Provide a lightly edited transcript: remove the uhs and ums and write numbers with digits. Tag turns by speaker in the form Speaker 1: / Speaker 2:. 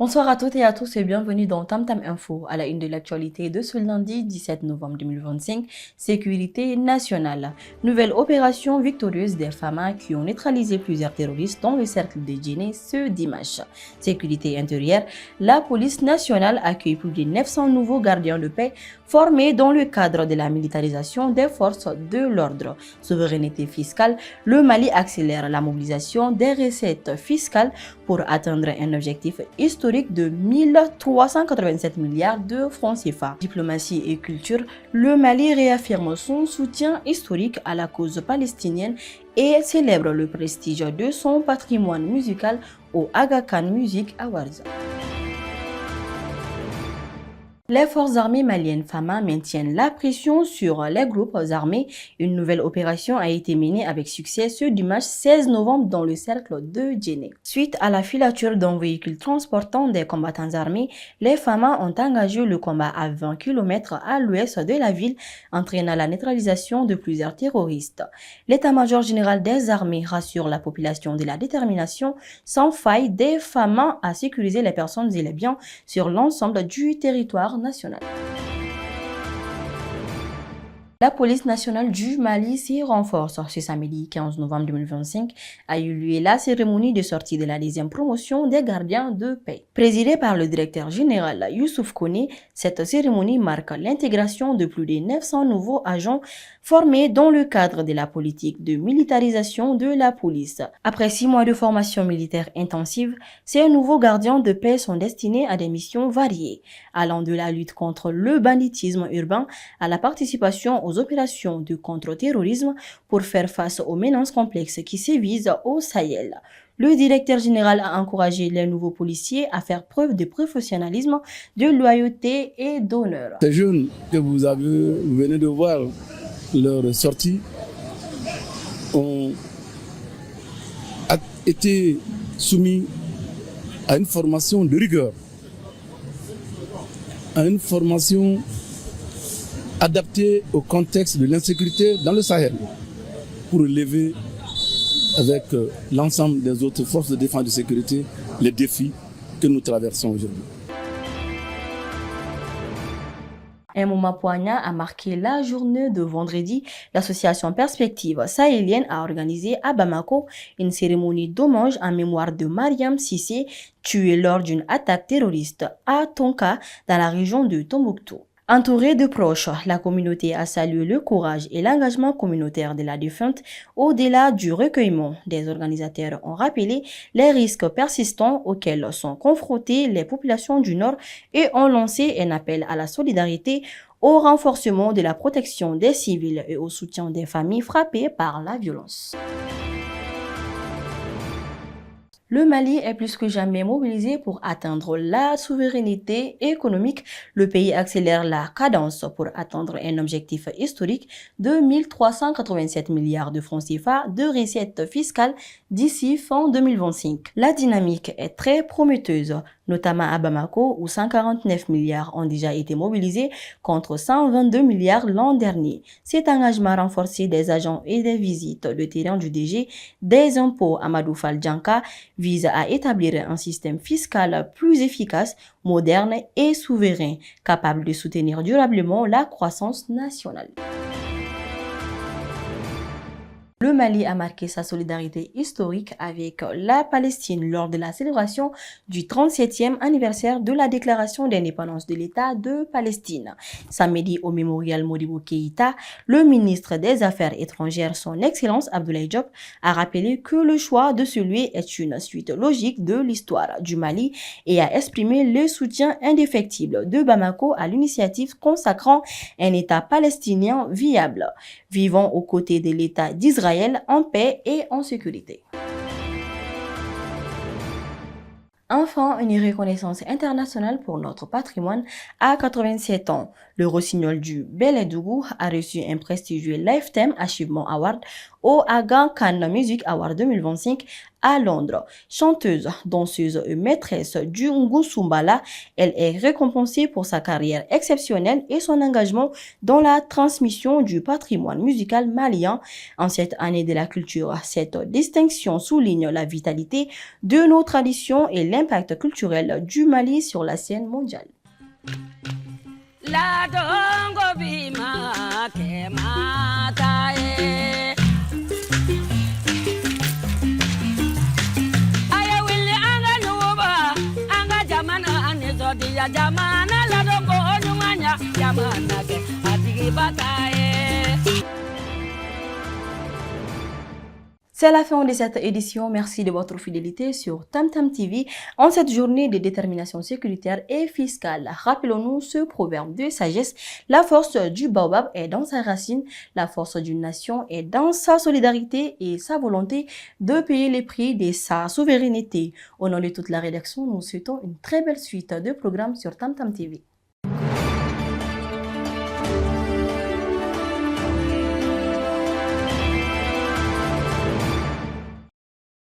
Speaker 1: Bonsoir à toutes et à tous et bienvenue dans Tam Tam Info. À la une de l'actualité de ce lundi 17 novembre 2025, sécurité nationale. Nouvelle opération victorieuse des FAMA qui ont neutralisé plusieurs terroristes dans le cercle de Djenné ce dimanche. Sécurité intérieure, la police nationale accueille plus de 900 nouveaux gardiens de paix formés dans le cadre de la militarisation des forces de l'ordre. Souveraineté fiscale, le Mali accélère la mobilisation des recettes fiscales pour atteindre un objectif historique de 1387 milliards de francs CFA. Diplomatie et culture, le Mali réaffirme son soutien historique à la cause palestinienne et célèbre le prestige de son patrimoine musical au Aga Khan Music Awards. Les forces armées maliennes FAMA maintiennent la pression sur les groupes armés. Une nouvelle opération a été menée avec succès ce dimanche 16 novembre dans le cercle de Djenné. Suite à la filature d'un véhicule transportant des combattants armés, les FAMA ont engagé le combat à 20 km à l'ouest de la ville, entraînant la neutralisation de plusieurs terroristes. L'état-major général des armées rassure la population de la détermination sans faille des FAMA à sécuriser les personnes et les biens sur l'ensemble du territoire national. La police nationale du Mali s'y renforce. Ce samedi 15 novembre 2025 a eu lieu la cérémonie de sortie de la 10e promotion des gardiens de paix. Présidée par le directeur général Youssouf Koné, cette cérémonie marque l'intégration de plus de 900 nouveaux agents formés dans le cadre de la politique de militarisation de la police. Après 6 mois de formation militaire intensive, ces nouveaux gardiens de paix sont destinés à des missions variées, allant de la lutte contre le banditisme urbain à la participation aux opérations de contre-terrorisme pour faire face aux menaces complexes qui sévissent au Sahel. Le directeur général a encouragé les nouveaux policiers à faire preuve de professionnalisme, de loyauté et d'honneur.
Speaker 2: Ces jeunes que vous venez de voir leur sortie ont été soumis à une formation de rigueur, à une formation adapté au contexte de l'insécurité dans le Sahel pour relever avec l'ensemble des autres forces de défense et de sécurité les défis que nous traversons aujourd'hui.
Speaker 1: Un moment poignant a marqué la journée de vendredi. L'association Perspective sahélienne a organisé à Bamako une cérémonie d'hommage en mémoire de Mariam Sissé, tuée lors d'une attaque terroriste à Tonka dans la région de Tombouctou. Entourée de proches, la communauté a salué le courage et l'engagement communautaire de la défunte. Au-delà du recueillement, des organisateurs ont rappelé les risques persistants auxquels sont confrontées les populations du Nord et ont lancé un appel à la solidarité, au renforcement de la protection des civils et au soutien des familles frappées par la violence. Le Mali est plus que jamais mobilisé pour atteindre la souveraineté économique. Le pays accélère la cadence pour atteindre un objectif historique de 1387 milliards de francs CFA de recettes fiscales d'ici fin 2025. La dynamique est très prometteuse, notamment à Bamako où 149 milliards ont déjà été mobilisés contre 122 milliards l'an dernier. Cet engagement renforcé des agents et des visites de terrain du DG des impôts Amadou Fall Djanka vise à établir un système fiscal plus efficace, moderne et souverain, capable de soutenir durablement la croissance nationale. Le Mali a marqué sa solidarité historique avec la Palestine lors de la célébration du 37e anniversaire de la déclaration d'indépendance de l'État de Palestine. Samedi au mémorial Modibo Keïta, le ministre des Affaires étrangères, son Excellence Abdoulaye Diop, a rappelé que le choix de ce lieu est une suite logique de l'histoire du Mali et a exprimé le soutien indéfectible de Bamako à l'initiative consacrant un État palestinien viable, vivant aux côtés de l'État d'Israël en paix et en sécurité. Enfin, une reconnaissance internationale pour notre patrimoine. À 87 ans, le rossignol du Beledougou a reçu un prestigieux Lifetime Achievement Award au Aga Khan Music Award 2025 à Londres. Chanteuse, danseuse et maîtresse du Ngusumbala, elle est récompensée pour sa carrière exceptionnelle et son engagement dans la transmission du patrimoine musical malien en cette année de la culture. Cette distinction souligne la vitalité de nos traditions et l'impact culturel du Mali sur la scène mondiale. La dongo bima ke matae aya wili anga nuba anga jamana anezo dia jamana la dongo onumanya jamana ke atigi batae. C'est la fin de cette édition. Merci de votre fidélité sur Tam Tam TV en cette journée de détermination sécuritaire et fiscale. Rappelons-nous ce proverbe de sagesse. La force du baobab est dans sa racine. La force d'une nation est dans sa solidarité et sa volonté de payer les prix de sa souveraineté. Au nom de toute la rédaction, nous souhaitons une très belle suite de programmes sur Tam Tam TV.